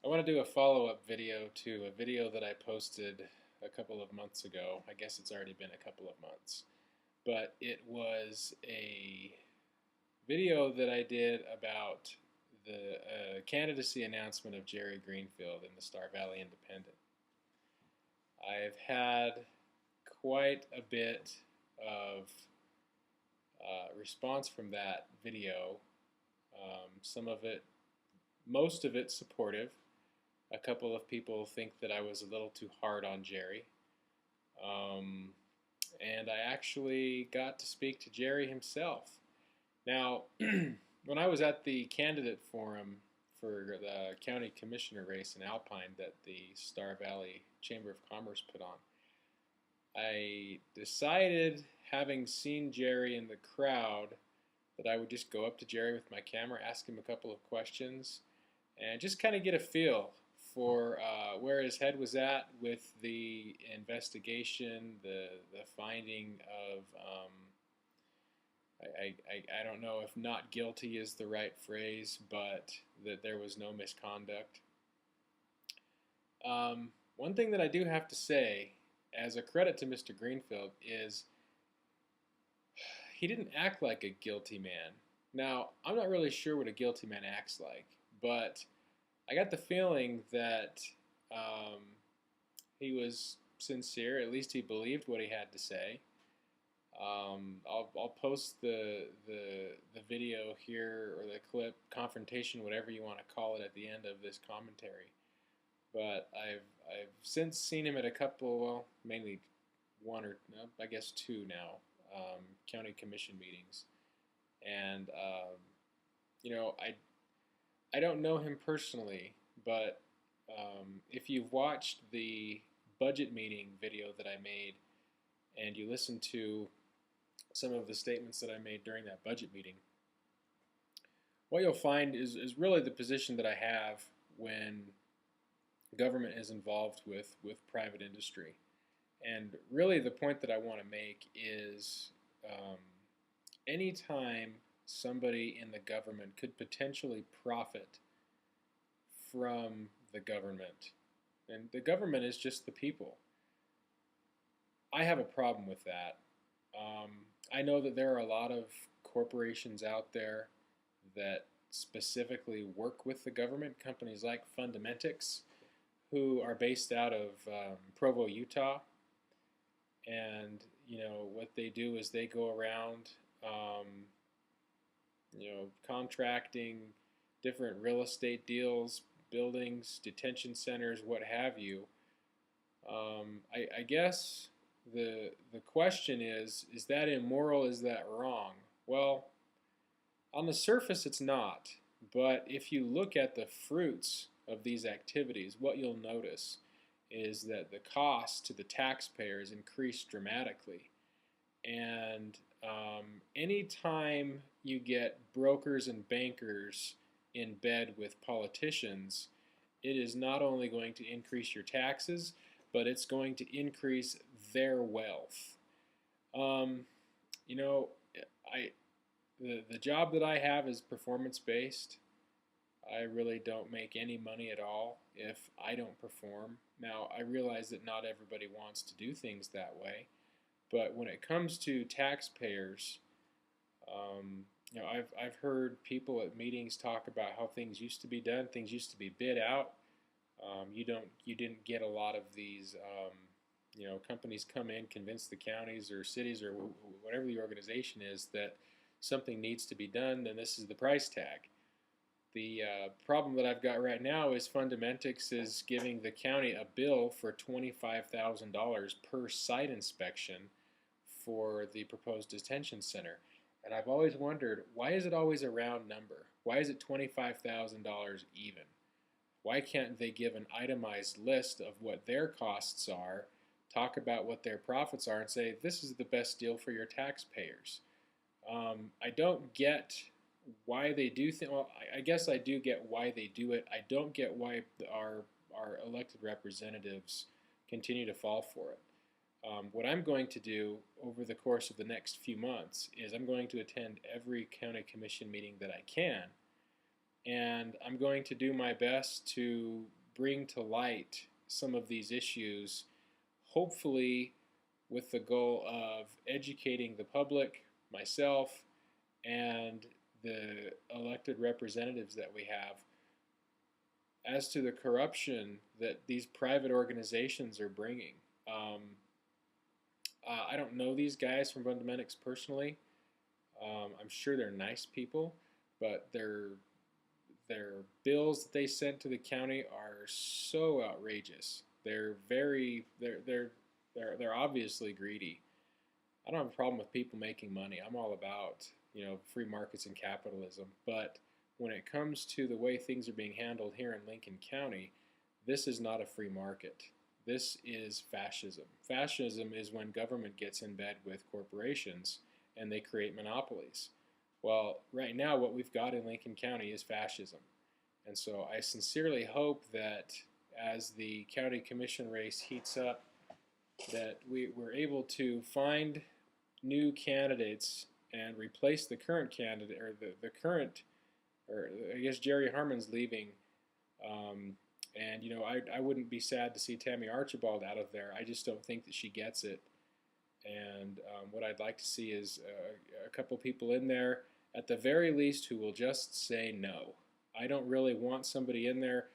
I want to do a follow-up video to a video that I posted a couple of months ago. I guess it's already been a couple of months. But it was a video that I did about the candidacy announcement of Jerry Greenfield in the Star Valley Independent. I've had quite a bit of response from that video. Most of it supportive. A couple of people think that I was a little too hard on Jerry. And I actually got to speak to Jerry himself. Now, when I was at the candidate forum for the county commissioner race in Alpine that the Star Valley Chamber of Commerce put on, I decided, having seen Jerry in the crowd, that I would just go up to Jerry with my camera, ask him a couple of questions, and just kind of get a feel for where his head was at with the investigation, the finding of, I don't know if not guilty is the right phrase, but that there was no misconduct. One thing that I do have to say, as a credit to Mr. Greenfield, is he didn't act like a guilty man. Now, I'm not really sure what a guilty man acts like, but I got the feeling that he was sincere. At least he believed what he had to say. I'll post the video here, or the clip, confrontation, whatever you want to call it, at the end of this commentary. But I've since seen him at a couple, well, mainly one or I guess two now, county commission meetings, and you know, I don't know him personally, but if you've watched the budget meeting video that I made and you listen to some of the statements that I made during that budget meeting, what you'll find is really the position that I have when government is involved with private industry. And really the point that I want to make is anytime somebody in the government could potentially profit from the government, and the government is just the people, I have a problem with that. I know that there are a lot of corporations out there that specifically work with the government, companies like Fundamentics, who are based out of Provo, Utah. And you know what they do is they go around, contracting different real estate deals, buildings, detention centers, what have you. I guess the question is that immoral? Is that wrong? Well, on the surface it's not, but if you look at the fruits of these activities, what you'll notice is that the cost to the taxpayers increased dramatically. And anytime you get brokers and bankers in bed with politicians, it is not only going to increase your taxes, but it's going to increase their wealth. You know, the job that I have is performance-based. I really don't make any money at all if I don't perform. Now, I realize that not everybody wants to do things that way, but when it comes to taxpayers, I've heard people at meetings talk about how things used to be done. Things used to be bid out. You didn't get a lot of these. Companies come in, convince the counties or cities or whatever the organization is that something needs to be done, then this is the price tag. The problem that I've got right now is Fundamentics is giving the county a bill for $25,000 per site inspection for the proposed detention center. And I've always wondered, why is it always a round number? Why is it $25,000 even? Why can't they give an itemized list of what their costs are, talk about what their profits are, and say, this is the best deal for your taxpayers? I don't get why they do things. Well, I guess I do get why they do it. I don't get why our elected representatives continue to fall for it. What I'm going to do over the course of the next few months is I'm going to attend every county commission meeting that I can, and I'm going to do my best to bring to light some of these issues, hopefully with the goal of educating the public, myself, and the elected representatives that we have as to the corruption that these private organizations are bringing. I don't know these guys from Fundamentics personally. I'm sure they're nice people, but their bills that they sent to the county are so outrageous. They're obviously greedy. I don't have a problem with people making money. I'm all about, you know, free markets and capitalism. But when it comes to the way things are being handled here in Lincoln County, this is not a free market. This is fascism. Fascism is when government gets in bed with corporations and they create monopolies. Well, right now what we've got in Lincoln County is fascism. And so I sincerely hope that as the county commission race heats up, that we're able to find new candidates and replace the current candidate, or the current, or I guess Jerry Harmon's leaving. And, you know, I wouldn't be sad to see Tammy Archibald out of there. I just don't think that she gets it. And what I'd like to see is a couple people in there, at the very least, who will just say no. I don't really want somebody in there.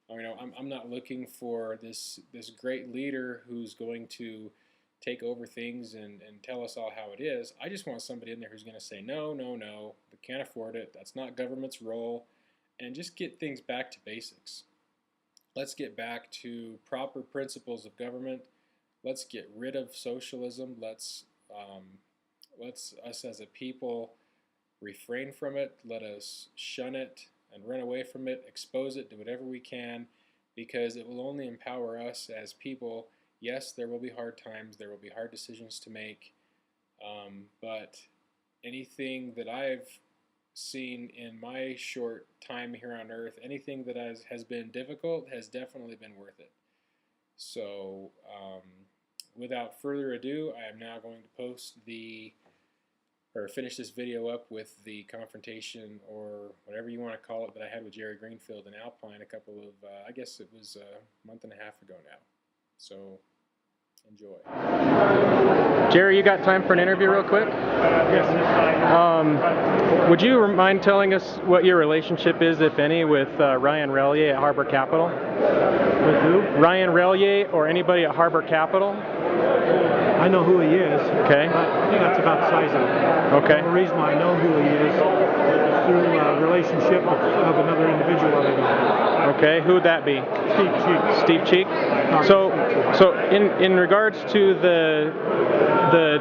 You know, I'm not looking for this great leader who's going to take over things and tell us all how it is. I just want somebody in there who's going to say no, no, no, we can't afford it, that's not government's role, and just get things back to basics. Let's get back to proper principles of government. Let's get rid of socialism. Let's us as a people refrain from it. Let us shun it and run away from it, expose it, do whatever we can, because it will only empower us as people. Yes, there will be hard times, there will be hard decisions to make, but anything that I've seen in my short time here on earth, anything that has been difficult has definitely been worth it. So without further ado, I am now going to finish this video up with the confrontation, or whatever you want to call it, that I had with Jerry Greenfield in Alpine a couple of, I guess it was a month and a half ago now. So, enjoy. Jerry, you got time for an interview real quick? Yes. Would you mind telling us what your relationship is, if any, with Ryan Relier at Harbor Capital? With who? Ryan Relier or anybody at Harbor Capital? I know who he is. Okay. I think that's about the size of it. Okay. The reason why I know who he is through a relationship of another individual that I know. Okay. Who would that be? Steve Cheek. Steve Cheek. So in regards to the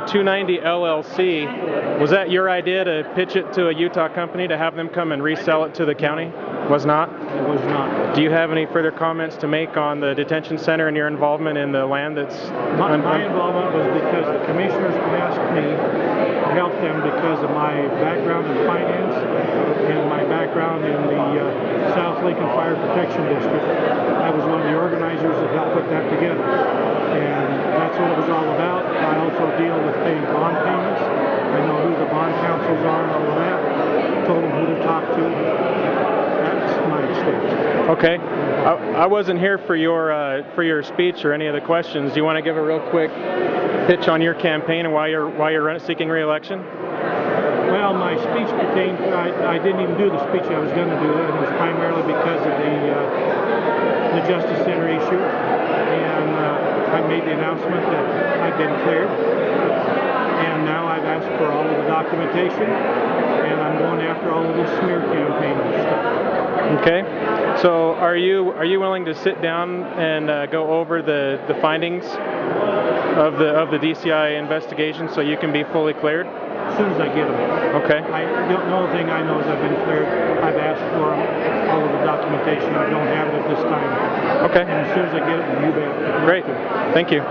290 LLC, was that your idea to pitch it to a Utah company to have them come and resell it to the county? Was not? It was not. Do you have any further comments to make on the detention center and your involvement in the land that's... My involvement was because the commissioners asked me to help them because of my background in finance and my background in the South Lincoln Fire Protection District. I was one of the organizers that helped put that together. And that's what it was all about. I also deal with paying bond payments. I know who the bond counsels are and all of that. Told them who to talk to. That's my extent. Okay. I wasn't here for your speech or any of the questions. Do you want to give a real quick pitch on your campaign and why you're seeking re-election? Well, my speech pertained. I didn't even do the speech I was going to do, and it was primarily because of the Justice Center issue. And I made the announcement that I'd been cleared, and now I've asked for all of the documentation, and I'm going after all of this smear campaign stuff. Okay. So are you willing to sit down and go over the findings of the DCI investigation so you can be fully cleared? As soon as I get them. Okay. The only thing I know is I've been cleared. I've asked for all of the documentation. I don't have it at this time. Okay. And as soon as I get it, you bet. Great. Thank you.